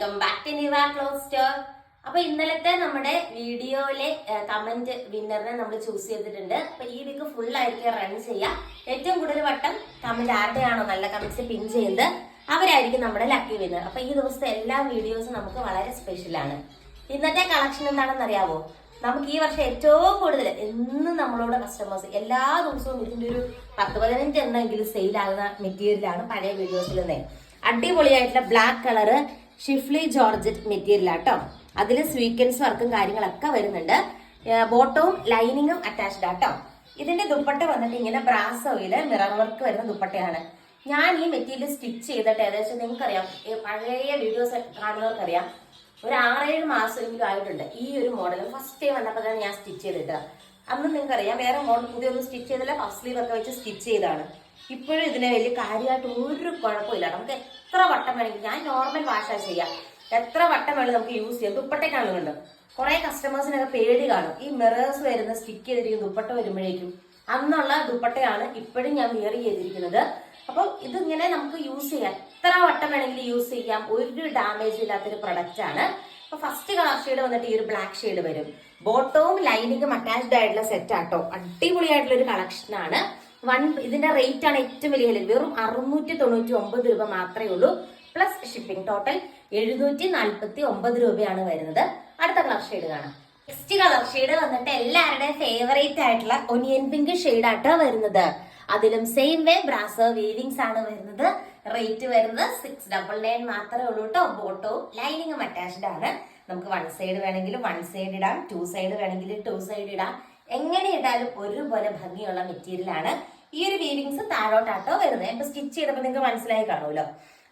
Welcome back to Niva cloth store. അപ്പൊ ഇന്നലത്തെ നമ്മുടെ വീഡിയോയിലെ കമന്റ് വിന്നറിനെ നമ്മൾ ചൂസ് ചെയ്തിട്ടുണ്ട്. അപ്പൊ ഈ വീക്ക് ഫുൾ ആയിരിക്കും റൺ ചെയ്യാം. ഏറ്റവും കൂടുതൽ വട്ടം കമന്റ് ആരുടെയാണോ നല്ല കമന്റ്സ് പിൻ ചെയ്യുന്നത് അവരായിരിക്കും നമ്മുടെ ലക്കി വിന്നർ. അപ്പൊ ഈ ദിവസത്തെ എല്ലാ വീഡിയോസും നമുക്ക് വളരെ സ്പെഷ്യലാണ്. ഇന്നത്തെ കളക്ഷൻ എന്താണെന്ന് അറിയാവോ? നമുക്ക് ഈ വർഷം ഏറ്റവും കൂടുതൽ എന്നും നമ്മളോട് കസ്റ്റമേഴ്സ് എല്ലാ ദിവസവും ഇതിന്റെ ഒരു 10-15 എണ്ണമെങ്കിലും സെയിൽ ആകുന്ന മെറ്റീരിയലാണ് പഴയ വീഡിയോസിൽ നിന്ന്. അടിപൊളിയായിട്ടുള്ള black colour Schiffli georgette material ആട്ടോ. അതിൽ സ്വീക്വൻസ് വർക്കും കാര്യങ്ങളൊക്കെ വരുന്നുണ്ട്. ബോട്ടവും ലൈനിങ്ങും അറ്റാച്ച്ഡ് ആട്ടോ. ഇതിന്റെ ദുപ്പട്ട വന്നിട്ട് ഇങ്ങനെ ബ്രാസോയില് മിറർ വർക്ക് വരുന്ന ദുപ്പട്ടയാണ്. ഞാൻ ഈ മെറ്റീരിയൽ സ്റ്റിച്ച് ചെയ്തിട്ട് ഏകദേശം നിങ്ങൾക്കറിയാം, പഴയ വീഡിയോസ് കാണുന്നവർക്കറിയാം, ഒരു 6-7 മാസമെങ്കിലും ആയിട്ടുണ്ട് ഈ ഒരു മോഡൽ. ഫസ്റ്റ് ടൈം വന്നപ്പോൾ തന്നെ ഞാൻ സ്റ്റിച്ച് ചെയ്തിട്ട് അന്ന് നിങ്ങൾക്കറിയാം വേറെ മോഡൽ പുതിയൊന്നും സ്റ്റിച്ച് ചെയ്തില്ല, പഫ് സ്ലീവ് ഒക്കെ വെച്ച് സ്റ്റിച്ച് ചെയ്താണ്. ഇപ്പോഴും ഇതിന് വലിയ കാര്യമായിട്ട് ഒരു കുഴപ്പമില്ല. നമുക്ക് എത്ര വട്ടം വേണമെങ്കിൽ, ഞാൻ നോർമൽ വാഷാ ചെയ്യാം, എത്ര വട്ടം വേണമെങ്കിൽ നമുക്ക് യൂസ് ചെയ്യാം. ദുപ്പട്ടയ്ക്കാണുണ്ട് കുറെ കസ്റ്റമേഴ്സിനൊക്കെ പേടി കാണും ഈ മിറേഴ്സ് വരുന്ന സ്റ്റിക്ക് ചെയ്തിരിക്കുന്ന ദുപ്പട്ട വരുമ്പോഴേക്കും. അന്നുള്ള ദുപ്പട്ടയാണ് ഇപ്പോഴും ഞാൻ വിയർ ചെയ്തിരിക്കുന്നത്. അപ്പം ഇതിങ്ങനെ നമുക്ക് യൂസ് ചെയ്യാം, എത്ര വട്ടം വേണമെങ്കിലും യൂസ് ചെയ്യാം, ഒരു ഡാമേജ് ഇല്ലാത്തൊരു പ്രൊഡക്റ്റ് ആണ്. അപ്പൊ ഫസ്റ്റ് കളർ ഷെയ്ഡ് വന്നിട്ട് ഈ ഒരു ബ്ലാക്ക് ഷെയ്ഡ് വരും. ബോട്ടവും ലൈനിങ്ങും അറ്റാച്ച്ഡ് ആയിട്ടുള്ള സെറ്റ് ആട്ടോ. അടിപൊളിയായിട്ടുള്ള ഒരു കളക്ഷൻ ആണ്. ഇതിന്റെ റേറ്റ് ആണ് ഏറ്റവും വലിയ വില, വെറും 699 രൂപ മാത്രമേ ഉള്ളൂ, പ്ലസ് ഷിപ്പിംഗ്. ടോട്ടൽ 749 രൂപയാണ് വരുന്നത്. അടുത്ത കളർ ഷെയ്ഡ് കാണാം. നെക്സ്റ്റ് കളർ ഷെയ്ഡ് വന്നിട്ട് എല്ലാവരുടെയും ഫേവറേറ്റ് ആയിട്ടുള്ള ഒനിയൻ പിങ്ക് ഷെയ്ഡ് ആട്ടോ വരുന്നത്. അതിലും സെയിം വേ ബ്രാസോ വീവിങ്സ് ആണ് വരുന്നത്. റേറ്റ് വരുന്നത് 699 മാത്രമേ ഉള്ളൂ കേട്ടോ. ബോട്ടവും ലൈനിങ്ങും അറ്റാച്ച്ഡ് ആണ്. നമുക്ക് 1 സൈഡ് വേണമെങ്കിൽ 1 സൈഡ് ഇടാം, 2 സൈഡ് വേണമെങ്കിൽ 2 സൈഡ് ഇടാം. എങ്ങനെ ഇടാലും ഒരുപോലെ ഭംഗിയുള്ള മെറ്റീരിയൽ ആണ്. ഈ ഒരു വീവിങ്സ് താഴോട്ടാട്ടോ വരുന്നത്. ഇപ്പൊ സ്റ്റിച്ച് ചെയ്തപ്പോൾ നിങ്ങൾക്ക് മനസ്സിലായി കാണുമല്ലോ.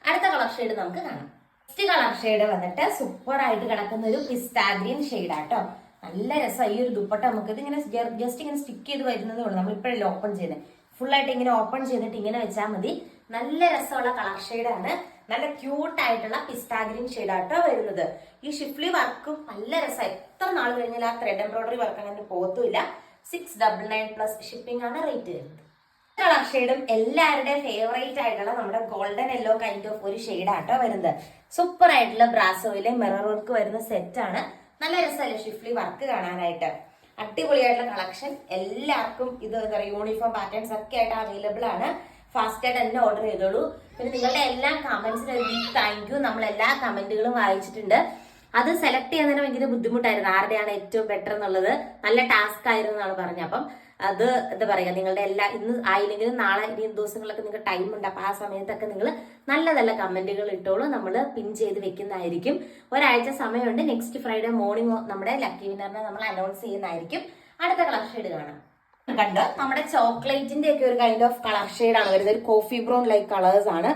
അടുത്ത കളർ ഷെയ്ഡ് നമുക്ക് കാണാം. നെക്സ്റ്റ് കളർ ഷെയ്ഡ് വന്നിട്ട് സൂപ്പർ ആയിട്ട് കിടക്കുന്ന ഒരു പിസ്താ ഗ്രീൻ ഷെയ്ഡ് ആട്ടോ. നല്ല രസം. ഈ ഒരു ദുപ്പട്ട നമുക്ക് ഇതിങ്ങനെ ജസ്റ്റ് ഇങ്ങനെ സ്റ്റിക്ക് ചെയ്ത് വരുന്നതേ ഉള്ളൂ. നമ്മൾ ഇപ്പോഴല്ലേ ഓപ്പൺ ചെയ്തത്. ഫുൾ ആയിട്ട് ഇങ്ങനെ ഓപ്പൺ ചെയ്തിട്ട് ഇങ്ങനെ വെച്ചാൽ മതി. നല്ല രസമുള്ള കളർ ഷെയ്ഡാണ്. നല്ല ക്യൂട്ട് ആയിട്ടുള്ള പിസ്താ ഗ്രീൻ ഷെയ്ഡ് ആട്ടോ വരുന്നത്. ഈ ഷിഫ്ലി വർക്കും നല്ല രസമായി. എത്ര നാൾ കഴിഞ്ഞാൽ ആ ത്രെഡ് എംബ്രോയിഡറി വർക്ക് അങ്ങനെ പോകത്തുമില്ല. 699 പ്ലസ് ഷിപ്പിംഗ് ആണ് റേറ്റ് വരുന്നത്. കളർ ഷെയ്ഡും എല്ലാവരുടെയും ഫേവറേറ്റ് ആയിട്ടുള്ള നമ്മുടെ ഗോൾഡൻ യെല്ലോ കൈൻഡ് ഓഫ് ഒരു ഷെയ്ഡ് ആട്ടോ വരുന്നത്. സൂപ്പർ ആയിട്ടുള്ള ബ്രാസോയിലെ മിറർ വർക്ക് വരുന്ന സെറ്റ് ആണ്. നല്ല രസമല്ലേ ഷിഫ്ലി വർക്ക് കാണാനായിട്ട്. അടിപൊളിയായിട്ടുള്ള കളക്ഷൻ. എല്ലാവർക്കും ഇത് എന്താ പറയുക, യൂണിഫോം പാറ്റേൺസ് ഒക്കെ ആയിട്ട് അവൈലബിൾ ആണ്. ഫാസ്റ്റ് ആയിട്ട് തന്നെ ഓർഡർ ചെയ്തോളൂ. പിന്നെ നിങ്ങളുടെ എല്ലാ കമന്റ്സിനും ഒരു ബിഗ് താങ്ക് യു. നമ്മൾ എല്ലാ കമന്റുകളും വായിച്ചിട്ടുണ്ട്. അത് സെലക്ട് ചെയ്യുന്നതിന് ഭയങ്കര ബുദ്ധിമുട്ടായിരുന്നു, ആരുടെയാണ് ഏറ്റവും ബെറ്റർ എന്നുള്ളത്. നല്ല ടാസ്ക് ആയിരുന്നു എന്നാണ് പറഞ്ഞത്. അപ്പം അത് എന്താ പറയുക, നിങ്ങളുടെ എല്ലാ ഇന്ന് ആയില്ലെങ്കിലും നാളെ ഇനി ദിവസങ്ങളിലൊക്കെ നിങ്ങൾക്ക് ടൈം ഉണ്ട്. അപ്പൊ ആ സമയത്തൊക്കെ നിങ്ങൾ നല്ല നല്ല കമന്റുകൾ ഇട്ടോളൂ. നമ്മൾ പിൻ ചെയ്ത് വെക്കുന്നതായിരിക്കും. ഒരാഴ്ച സമയമുണ്ട്. നെക്സ്റ്റ് ഫ്രൈഡേ മോർണിംഗ് നമ്മുടെ ലക്കി വിന്നറിനെ നമ്മൾ അനൗൺസ് ചെയ്യുന്നതായിരിക്കും. അടുത്ത കളർ ഷെയ്ഡ് കാണാം. കണ്ട് നമ്മുടെ ചോക്ലേറ്റിന്റെ ഒക്കെ ഒരു കൈൻഡ് ഓഫ് കളർ ഷെയ്ഡ് ആണ് വരുന്നത്. ഒരു കോഫി ബ്രൗൺ ലൈക്ക് കളേഴ്സ് ആണ്.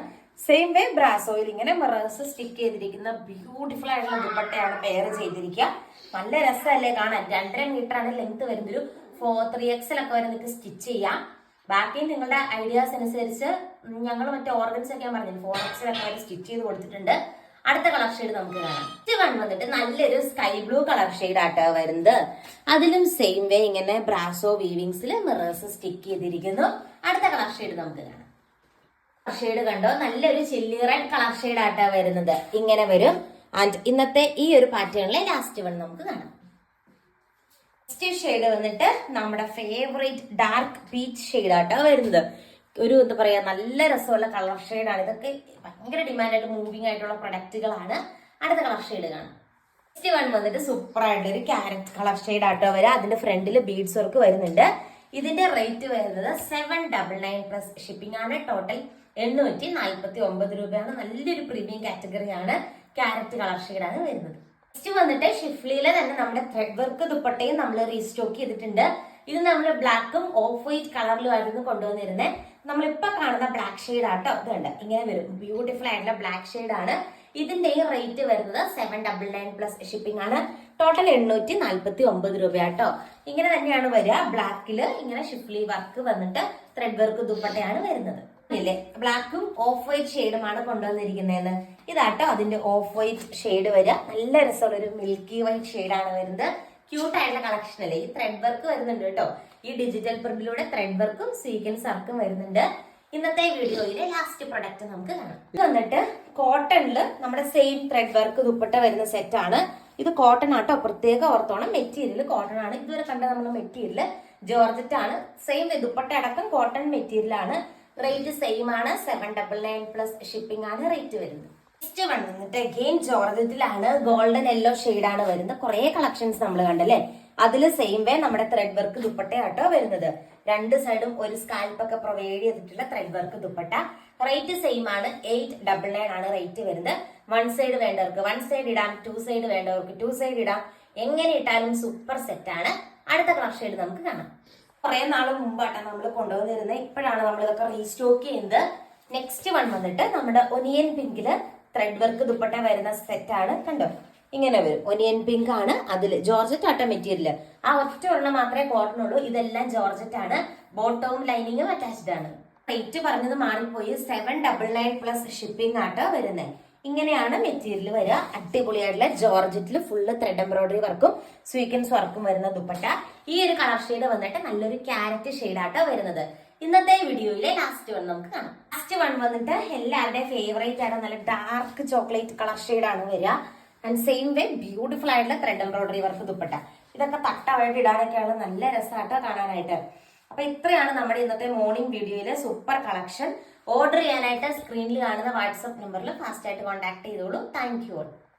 സെയിം വേ ബ്രാസോയിൽ ഇങ്ങനെ മിറേഴ്സ് സ്റ്റിക്ക് ചെയ്തിരിക്കുന്ന ബ്യൂട്ടിഫുൾ ആയിട്ടുള്ള ദുപ്പട്ടയാണ് പെയർ ചെയ്തിരിക്കുക. നല്ല രസമല്ലേ കാണാൻ. 2.5 മീറ്റർ ആണ് ലെങ്ത് വരുന്നൊരു 3XL ഒക്കെ വരെ നിങ്ങൾക്ക് സ്റ്റിച്ച് ചെയ്യാം. ബാക്കി നിങ്ങളുടെ ഐഡിയാസ് അനുസരിച്ച് ഞങ്ങൾ മറ്റേ ഓർഗൻസ് ഒക്കെ ഞാൻ പറഞ്ഞു 4XL ഒക്കെ വരെ സ്റ്റിച്ച് ചെയ്ത് കൊടുത്തിട്ടുണ്ട്. അടുത്ത കളർ ഷെയ്ഡ് നമുക്ക് കാണാം. ഇത് വന്നിട്ട് നല്ലൊരു സ്കൈ ബ്ലൂ കളർ ഷെയ്ഡ് ആട്ടോ വരുന്നത്. അതിലും സെയിം വേ ഇങ്ങനെ ബ്രാസോ വീവിങ്സിൽ മിറേഴ്സ് സ്റ്റിക്ക് ചെയ്തിരിക്കുന്നു. അടുത്ത കളർ ഷെയ്ഡ് നമുക്ക് കാണാം. ഷെയ്ഡ് കണ്ടോ, നല്ലൊരു ചില്ലി റെഡ് കളർ ഷെയ്ഡ് ആട്ടാ വരുന്നത്. ഇങ്ങനെ വരും. ആൻഡ് ഇന്നത്തെ ഈ ഒരു പാറ്റേണിലെ ലാസ്റ്റ് വൺ നമുക്ക് കാണാം. നെക്സ്റ്റ് ഷെയ്ഡ് വന്നിട്ട് നമ്മുടെ ഫേവറേറ്റ് ഡാർക്ക് പീച്ച് ഷെയ്ഡ് ആട്ടാ വരുന്നത്. ഒരു എന്താ പറയാ, നല്ല രസമുള്ള കളർ ഷെയ്ഡാണ്. ഇതൊക്കെ ഭയങ്കര ഡിമാൻഡായിട്ട് മൂവിങ് ആയിട്ടുള്ള പ്രൊഡക്റ്റുകളാണ്. അടുത്ത കളർ ഷെയ്ഡ് കാണാം. നെക്സ്റ്റ് വൺ വന്നിട്ട് സൂപ്പർ ആയിട്ടുള്ള ഒരു ക്യാരറ്റ് കളർ ഷെയ്ഡ് ആട്ടോ വരാം. അതിന്റെ ഫ്രണ്ടിൽ ബീഡ്സ് വർക്ക് വരുന്നുണ്ട്. ഇതിന്റെ റേറ്റ് വരുന്നത് 799 പ്ലസ് ഷിപ്പിംഗ് ആണ്. ടോട്ടൽ 849 രൂപയാണ്. നല്ലൊരു പ്രീമിയം കാറ്റഗറി ആണ്. ക്യാരറ്റ് കളർ ഷെയ്ഡാണ് വരുന്നത്. നെക്സ്റ്റ് വന്നിട്ട് ഷിഫ്ലിയിലെ തന്നെ നമ്മുടെ ത്രെഡ് വർക്ക് ദുപ്പട്ടയും നമ്മൾ റീസ്റ്റോക്ക് ചെയ്തിട്ടുണ്ട്. ഇത് നമ്മൾ ബ്ലാക്കും ഓഫ് വൈറ്റ് കളറിലും ആയിരുന്നു കൊണ്ടുവന്നിരുന്നത്. നമ്മളിപ്പോ കാണുന്ന ബ്ലാക്ക് ഷെയ്ഡ് ആട്ടോ. ഇത് കണ്ട് ഇങ്ങനെ വരും. ബ്യൂട്ടിഫുൾ ആയിട്ടുള്ള ബ്ലാക്ക് ഷെയ്ഡ് ആണ്. ഇതിന്റെ റേറ്റ് വരുന്നത് 799 പ്ലസ് ഷിപ്പിംഗ് ആണ്. ടോട്ടൽ 849 രൂപയാട്ടോ. ഇങ്ങനെ തന്നെയാണ് വരിക. ബ്ലാക്കില് ഇങ്ങനെ ഷിഫ്ലി വർക്ക് വന്നിട്ട് ത്രെഡ് വർക്ക് ദുപ്പട്ടയാണ് വരുന്നത്. ഇല്ലേ, ബ്ലാക്കും ഓഫ് വൈറ്റ് ഷെയ്ഡുമാണ് കൊണ്ടുവന്നിരിക്കുന്നതെന്ന്. ഇതാട്ടോ അതിന്റെ ഓഫ് വൈറ്റ് ഷെയ്ഡ് വരിക. നല്ല രസമുള്ള ഒരു മിൽക്കി വൈറ്റ് ഷെയ്ഡാണ് വരുന്നത്. ക്യൂട്ട് ആയിട്ടുള്ള കളക്ഷൻ അല്ലേ. ഈ ത്രെഡ് വർക്ക് വരുന്നുണ്ട് കേട്ടോ. ഈ ഡിജിറ്റൽ പ്രിന്റിലൂടെ ത്രെഡ് വർക്കും സീക്വൻസ് വർക്കും വരുന്നുണ്ട്. ഇന്നത്തെ വീഡിയോയിലെ ലാസ്റ്റ് പ്രൊഡക്റ്റ് നമുക്ക് കാണാം. ഇത് വന്നിട്ട് കോട്ടണില് നമ്മുടെ സെയിം ത്രെഡ് വർക്ക് ദുപ്പട്ട വരുന്ന സെറ്റ് ആണ്. ഇത് കോട്ടൺ ആട്ടോ, പ്രത്യേകം ഓർത്തോണം. മെറ്റീരിയൽ കോട്ടൺ ആണ്. ഇതുവരെ കണ്ട നമ്മുടെ മെറ്റീരിയൽ ജോർജറ്റ് ആണ്. സെയിം ദുപ്പട്ട അടക്കം കോട്ടൺ മെറ്റീരിയൽ ആണ്. റേറ്റ് സെയിം ആണ്. 799 പ്ലസ് ഷിപ്പിംഗ് ആണ് റേറ്റ് വരുന്നത്. നെക്സ്റ്റ് വൺ വന്നിട്ട് അഗെയിൻ ജോർജറ്റിലാണ്. ഗോൾഡൻ യെല്ലോ ആണ് വരുന്നത്. കുറെ കളക്ഷൻസ് നമ്മൾ കണ്ടല്ലേ. അതിൽ സെയിം വേ നമ്മുടെ ത്രെഡ് വർക്ക് ദുപ്പട്ടയാട്ടോ വരുന്നത്. രണ്ട് സൈഡും ഒരു സ്കാൽപ്പ് ഒക്കെ പ്രൊവൈഡ് ചെയ്തിട്ടുള്ള thread work dupatta. Rate same ആണ്. 899 ആണ് റേറ്റ് വരുന്നത്. വൺ സൈഡ് വേണ്ടവർക്ക് വൺ സൈഡ് ഇടാം, ടു സൈഡ് വേണ്ടവർക്ക് ടു സൈഡ് ഇടാം. എങ്ങനെ ഇട്ടാലും സൂപ്പർ സെറ്റ് ആണ്. അടുത്ത കളർ നമുക്ക് കാണാം. കുറെ നാള് മുമ്പാട്ടാണ് നമ്മൾ കൊണ്ടുവന്നിരുന്നത്. ഇപ്പോഴാണ് നമ്മൾ ഇതൊക്കെ റീസ്റ്റോക്ക് ചെയ്യുന്നത്. നെക്സ്റ്റ് വൺ വന്നിട്ട് നമ്മുടെ ഒനിയൻ പിങ്കില് ത്രെഡ് വർക്ക് ദുപ്പട്ട വരുന്ന സെറ്റ് ആണ്. കണ്ടോ, ഇങ്ങനെ വരും. ഒനിയൻ പിങ്ക് ആണ്. അതിൽ ജോർജറ്റ് ആട്ട മെറ്റീരിയൽ. ആ ഒറ്റ ഒരെണ്ണം മാത്രമേ കോട്ടൺ ഉള്ളൂ. ഇതെല്ലാം ജോർജറ്റ് ആണ്. ബോട്ടവും ലൈനിങ്ങും അറ്റാച്ച്ഡ് ആണ്. റേറ്റ് പറഞ്ഞത് മാറിപ്പോയി. 799 പ്ലസ് ഷിപ്പിംഗ് ആട്ടോ വരുന്നത്. ഇങ്ങനെയാണ് മെറ്റീരിയൽ വരിക. അടിപൊളിയായിട്ടുള്ള ജോർജറ്റിൽ ഫുള്ള് ത്രെഡ് എംബ്രോയിഡറി വർക്കും സ്വീക്വൻസ് വർക്കും വരുന്ന ദുപ്പട്ട. ഈ ഒരു കളർ ഷെയ്ഡ് വന്നിട്ട് നല്ലൊരു ക്യാരറ്റ് ഷെയ്ഡാട്ടോ വരുന്നത്. ഇന്നത്തെ വീഡിയോയിലെ ലാസ്റ്റ് വൺ നമുക്ക് കാണാം. ലാസ്റ്റ് വൺ വന്നിട്ട് എല്ലാവരുടെയും ഫേവറേറ്റ് ആണ്. നല്ല ഡാർക്ക് ചോക്ലേറ്റ് കളർ ഷെയ്ഡാണ് വരിക. ആൻഡ് സെയിം വേ ബ്യൂട്ടിഫുൾ ആയിട്ടുള്ള ത്രെഡ് എംബ്രോയിഡറി വർക്ക് ദുപ്പട്ട. ഇതൊക്കെ തട്ടമായിട്ട് ഇടാനൊക്കെയാണ് നല്ല രസമായിട്ട് കാണാനായിട്ട്. അപ്പൊ ഇത്രയാണ് നമ്മുടെ ഇന്നത്തെ മോർണിംഗ് വീഡിയോയിലെ സൂപ്പർ കളക്ഷൻ. ഓർഡർ ചെയ്യാനായിട്ട് സ്ക്രീനിൽ കാണുന്ന വാട്സ്ആപ്പ് നമ്പറിൽ ഫാസ്റ്റ് ആയിട്ട് കോൺടാക്ട് ചെയ്തോളൂ. Thank you all.